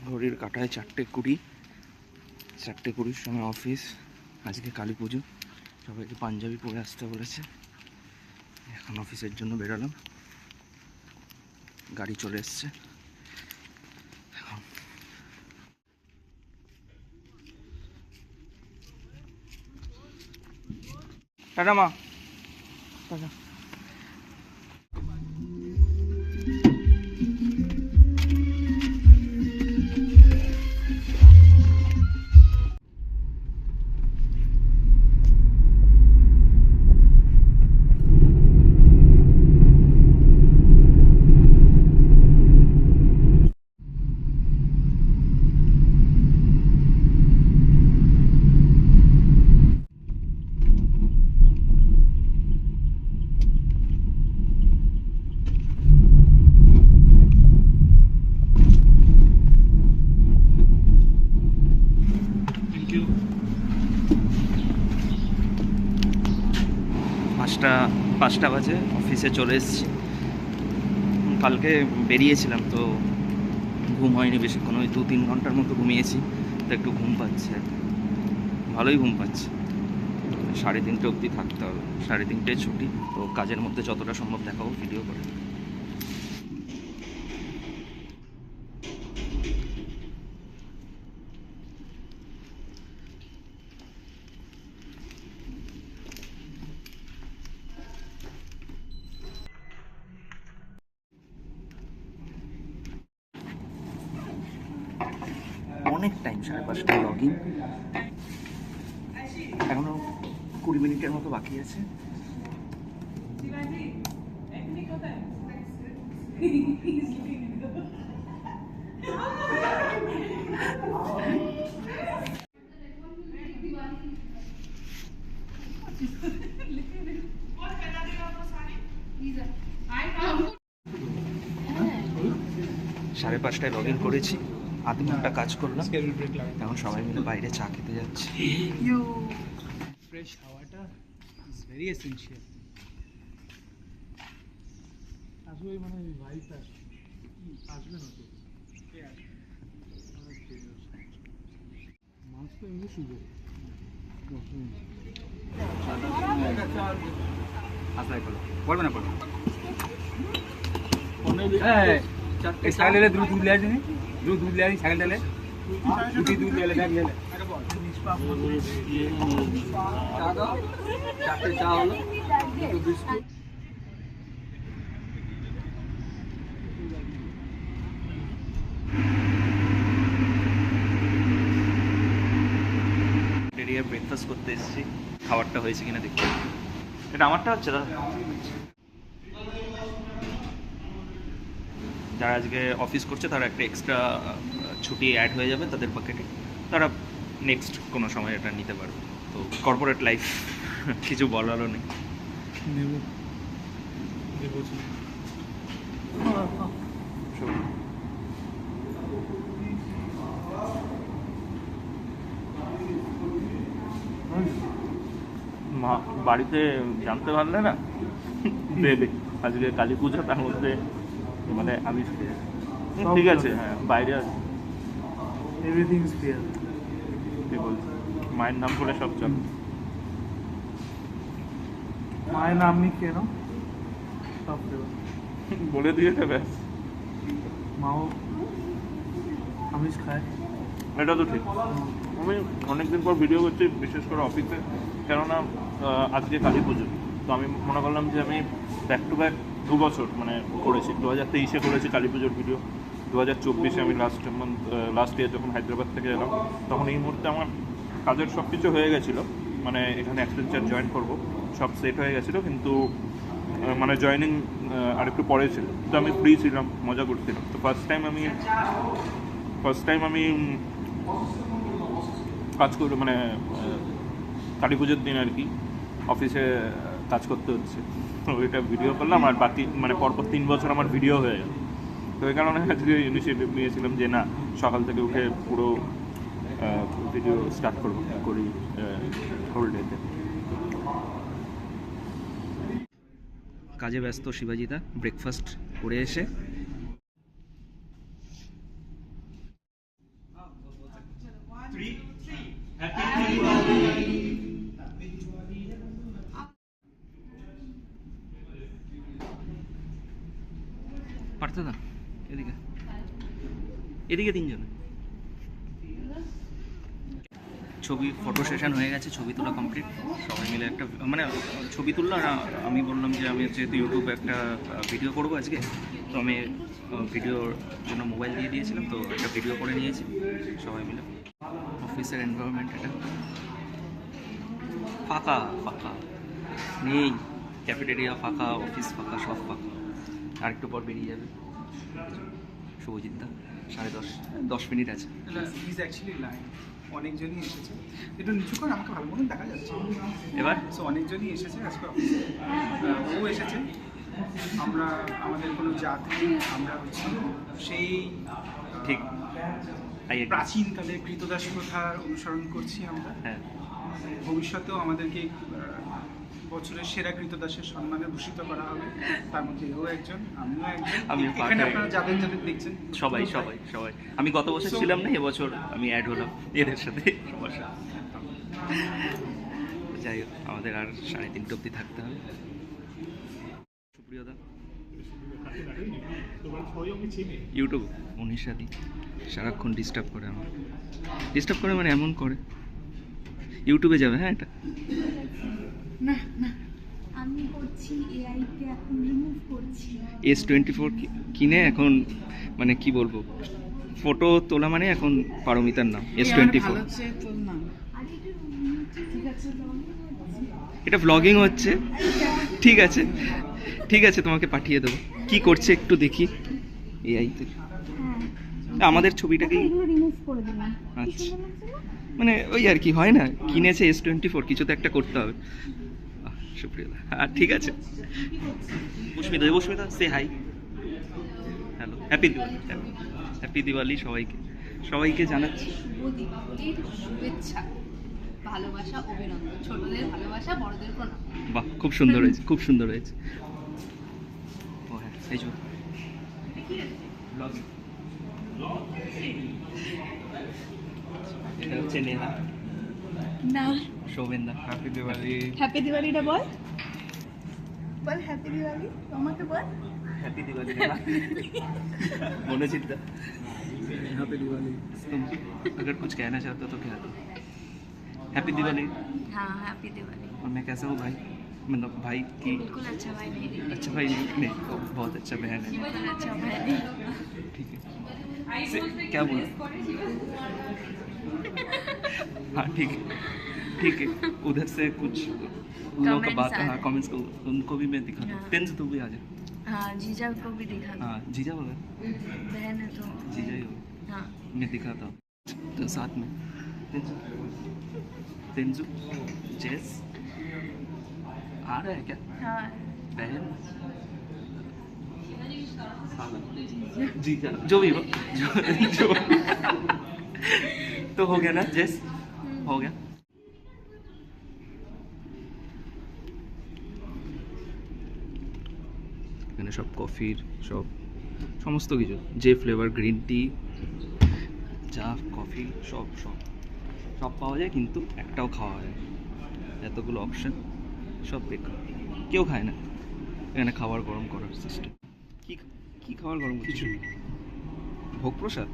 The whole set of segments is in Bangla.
ঘড়ির কাঁটায় 4:20, 4:20 সময় অফিস। আজকে কালী পুজো, সবাইকে পাঞ্জাবি পরে আসতে বলেছে। এখন অফিসের জন্য বেরোলাম, গাড়ি চলে এসছে। টাটা মা, টাটা। পাঁচটা বাজে অফিসে চলে এসেছি। কালকে বেরিয়েছিলাম তো ঘুম হয়নি বেশিক্ষণ, ওই 2-3 ঘন্টার মতো ঘুমিয়েছি, তো একটু ঘুম পাচ্ছে, ভালোই ঘুম পাচ্ছে। 3:30 অবধি থাকতে হবে, 3:30 ছুটি। তো কাজের মধ্যে যতটা সম্ভব দেখাবো ভিডিও করে। অনেক টাইম, 5:30 লগ ইন, এখনো 20 মিনিটের মতো বাকি আছে। সাড়ে 5টায় লগ ইন করেছি, আধ ঘন্টা কাজ করলাম, এখন সবাই মিলে বাইরে চা খেতে যাচ্ছি। ফ্রেশ হাওয়াটা ইজ ভেরি এসেনশিয়াল। আসলে মানে ভাইব আসবে না তো, মাছ তো এমনি সুযোগ বলবে না বলবে साइकिल ले दूध ले आनी दूध ले आनी साइकिल ले दूध ले बैग ले चाटे चा হলো একটু বিস্কুট। এরিয়া ব্রেকফাস্ট করতে এসেছি, খাবারটা হয়েছে কিনা দেখতে। এটা আমারটা হচ্ছে দাদা। যারা আজকে অফিস করছে তারা একটা এক্সট্রা ছুটি অ্যাড হয়ে যাবে তাদের পকেটে, তারা নেক্সট কোনো সময় এটা নিতে পারবে। তো কর্পোরেট লাইফ, কিছু বলারও নেই। মা বাড়িতে জানতে পারলে না দেবে আজকে কালী পুজো, তার মধ্যে মানে আমি ঠিক আছে, হ্যাঁ বাইরে আছে, এভরিথিং ইজ ফেয়ার। কি বলছি, মায়ের নাম করে সব চল। মায়ের নাম নিয়ে কেন সব ফেয়ার বলে দিয়েছে ব্যাস। মাও আমিষ খায়, এটা তো ঠিক। আমি অনেকদিন পর ভিডিও করছি, বিশেষ করে অফিসে, কেননা আজকে কালী পুজো। তো আমি মনে করলাম যে আমি ব্যাক টু ব্যাক 2 বছর মানে করেছি। 2023-এ করেছি কালী পুজোর ভিডিও, 2024-এ আমি লাস্ট ইয়ার যখন হায়দ্রাবাদ থেকে এলাম, তখন এই মুহূর্তে আমার কাজের সব কিছু হয়ে গেছিলো, মানে এখানে অ্যাক্সেঞ্চার জয়েন করবো, সব সেট হয়ে গেছিলো, কিন্তু মানে জয়েনিং আরেকটু পরে ছিল। তো আমি ফ্রি ছিলাম, মজা করছিলাম। তো ফার্স্ট টাইম আমি কাজ করে মানে কালী পুজোর দিন আর কি অফিসে কাজ করতে হচ্ছে। তো ওইটা ভিডিও করলাম, আর বাকি মানে পরপর 3 বছর আমার ভিডিও হয়ে গেল। তো এই কারণে আজকে ইনিশিয়েটিভ নিয়েছিলাম যে না, সকাল থেকে উঠে পুরো ভিডিও স্টার্ট করি হোল ডেতে। কাজে ব্যস্ত শিবাজিদা ব্রেকফাস্ট করে এসে এদিকে তিনজন। ছবি ফটো সেশন হয়ে গেছে, ছবি তোলা কমপ্লিট, সবাই মিলে একটা মানে ছবি তুললো। আর আমি বললাম যে আমি যেহেতু ইউটিউবে একটা ভিডিও করবো আজকে, তো আমি ভিডিওর জন্য মোবাইল দিয়ে দিয়েছিলাম, তো একটা ভিডিও করে নিয়েছি সবাই মিলে। অফিসের এনভায়রনমেন্ট এটা ফাঁকা ফাঁকা, নেই ক্যাফেটেরিয়া ফাঁকা, অফিস ফাঁকা, সব ফাঁকা। আর একটু পর বেরিয়ে যাবে শুভজিৎদা, 10:30 মিনিট আছে। Is actually line. অনেকজনই এসেছে, একটু নিচু করে আমাকে ভালো মতন দেখা যাচ্ছে। এবার সো অনেকজনই এসেছে আজকে অফিসে, ও এসেছে। আমরা আমাদের কোনো যাত্রী, আমরা হচ্ছে সেই ঠিক প্রাচীনকালে কৃতদাস প্রথার অনুসরণ করছি আমরা। হ্যাঁ, ভবিষ্যতেও আমাদেরকে বছরের সেরা কৃতদাসের সম্মানে ভূষিত করা হবে। তার মধ্যে এও একজন, আমিও একজন। আমিও এখানে part আপনারা যাদের যাদের দেখছেন সবাই সবাই সবাই। আমি গত বছর ছিলাম না, এবছর আমি অ্যাড হলাম এদের সাথে, সবার সাথে। যাই হোক, আমাদের আর 3:30 অবধি থাকতে হবে। সুপ্রিয়দা ইউটিউব মনীষাদি সারাক্ষণ ডিস্টার্ব করে আমার, ডিস্টার্ব করে মানে এমন করে। ইউটিউবে যাবে? হ্যাঁ, এটা না না, আমি করছি এআই তে, এখন রিমুভ করছি। S24 কিনে এখন মানে কি বলবো, ফটো তোলা মানে এখন পারমিতার নাম S24। আর এটা ঠিক আছে, এটা ব্লগিং হচ্ছে, ঠিক আছে ঠিক আছে, তোমাকে পাঠিয়ে দেবো। কি করছে একটু দেখি এআইতে। হ্যাঁ আমাদের ছবিটাকেই এগুলো রিমুভ করে দিলাম। আচ্ছা, মানে ওই আর কি হয় না, কিনেছে S24, কিছু তো একটা করতে হবে। সুপ্রিয়া, আর ঠিক আছে। পুষ্মিতা, পুষ্মিতা সে hi, hello, happy Diwali. Happy Diwali সবাইকে, সবাইকে জানাচ্ছি। শুভ দীপাবলির শুভেচ্ছা, ভালোবাসা, অভিনন্দন। ছোটদের ভালোবাসা, বড়দের প্রণাম। বাহ, খুব সুন্দর হয়েছে, খুব সুন্দর হয়েছে। ও হ্যাঁ, এই যে এটা হচ্ছে নেহা, না, শোভেন্দা। হ্যাপি দিওয়ালি। হ্যাপি দিওয়ালিটা বল, বল হ্যাপি দিওয়ালি, আমাকে বল। Happy Diwali Monochitta, happy Diwali. तुम अगर कुछ कहना चाहते हो तो कह दो। हैप्पी दिवाली। हाँ हैप्पी दिवाली। और मैं कैसा हूँ भाई, मतलब भाई की बिल्कुल अच्छा भाई नहीं, अच्छा भाई नहीं, तो बहुत अच्छा बहन है। बिल्कुल अच्छा भाई। ठीक है, क्या बोला? हाँ ठीक है, ठीक है। उधर से कुछ उन लोगों का Comments बात, आ हाँ रहे। कमेंट्स को उनको भी मैं दिखा दूँ। हाँ। 10 से तू भी आ जा। हाँ जीजा को भी दिखा दो। हाँ जीजा होगा, बहन है तो जीजा ही होगा। हाँ। मैं दिखाता हूँ तो साथ में। तेंजू, जेस आ रहा है क्या? हाँ बहन, जीजा, जो भी हो, जो तो हो गया ना जेस, हो गया। এখানে সব কফির সব সমস্ত কিছু, যে ফ্লেভার, গ্রিন টি, চা, কফি, সব সব সব পাওয়া যায়, কিন্তু একটাও খাওয়া হয় না। এতগুলো অপশন, সব বেকার, কেউ খায় না এখানে। খাবার গরম করার সিস্টেম, কি কি খাবার গরম কিছু ভোগ প্রসাদ?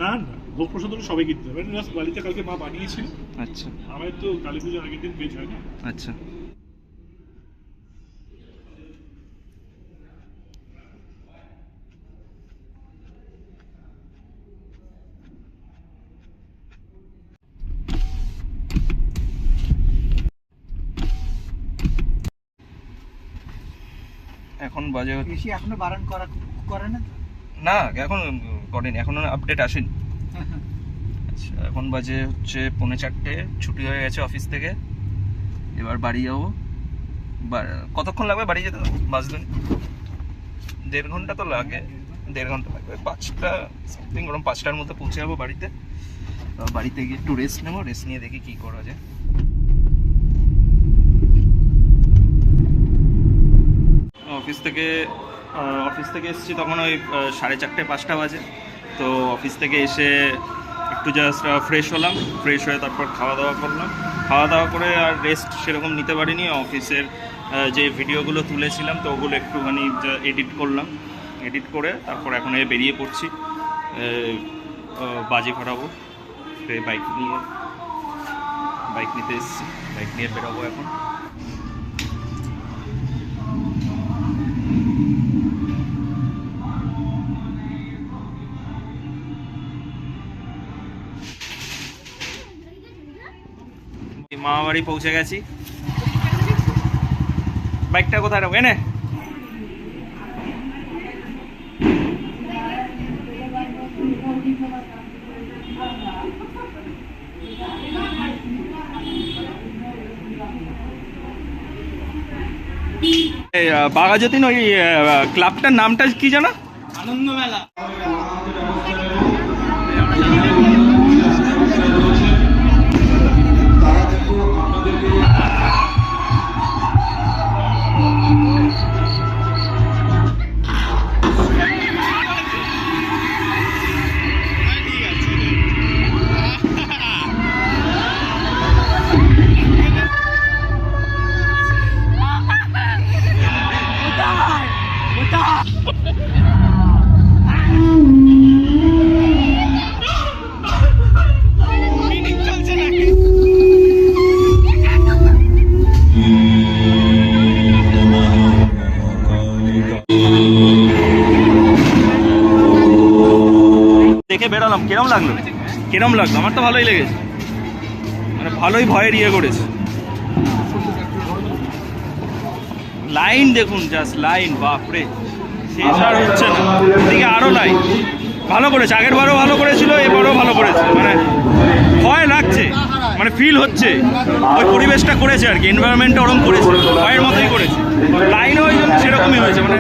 না না, ভোগ প্রসাদ হলে সবাই কিনতে হবে। জাস্ট বাড়িতে কালকে মা বানিয়েছিল, আচ্ছা আমাদের তো কালী পুজোর আগের দিন ভেজ হয় না। আচ্ছা। এখন বাজে বেশি এখনো বারণ করে না। না, এখন করেনি, এখনো আপডেট আসেনি। আচ্ছা, এখন বাজে হচ্ছে 3:45, ছুটি হয়ে গেছে অফিস থেকে। এবার বাড়ি যাবো। কতক্ষণ লাগবে বাড়ি যেতে? বাসদিন 1.5 ঘন্টা তো লাগে, 1.5 ঘন্টা লাগবে। 5টা সামথিং, ওরকম 5টার মধ্যে পৌঁছে যাবো বাড়িতে। বাড়িতে গিয়ে একটু রেস্ট নেবো, রেস্ট নিয়ে দেখি কী করা যায়। অফিস থেকে এসেছি তখন ওই 4:30 5টা বাজে। তো অফিস থেকে এসে একটু জাস্ট ফ্রেশ হলাম, ফ্রেশ হয়ে তারপর খাওয়া দাওয়া করলাম। খাওয়া দাওয়া করে আর রেস্ট সেরকম নিতে পারিনি। অফিসের যে ভিডিওগুলো তুলেছিলাম তো ওগুলো একটুখানি এডিট করলাম, এডিট করে তারপর এখন বেরিয়ে পড়ছি। বাজি ফাটাবো। বাইক নিতে এসেছি, বাইক নিয়ে বেরোবো এখন। মামা বাড়ি পৌঁছে গেছি। বাইকটা কোথায় রাখবো? এনে বাঘাযতীন ওই ক্লাবটার নামটা কি জানো? আনন্দ মেলা। দেখে বেরোলাম, কিরম লাগলো? আমার তো ভালোই লেগেছে, মানে ভালোই ভয়ের ইয়ে করেছে। লাইন দেখুন, জাস্ট লাইন, বাপরে শেষ আর হচ্ছে না। এদিকে আরো লাইন। ভালো করেছে, আগের বারও ভালো করেছিল, এবারও ভালো করেছে। মানে ভয় লাগছে, মানে ফিল হচ্ছে ওই পরিবেশটা করেছে আর কি, এনভায়রনমেন্টটা ওরকম করেছে, ভয়ের মতোই করেছে। লাইনও ওই জন্য সেরকমই হয়েছে, মানে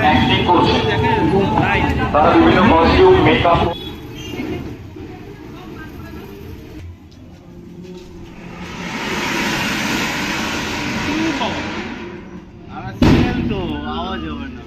লাইন। তো আওয়াজ হবে না।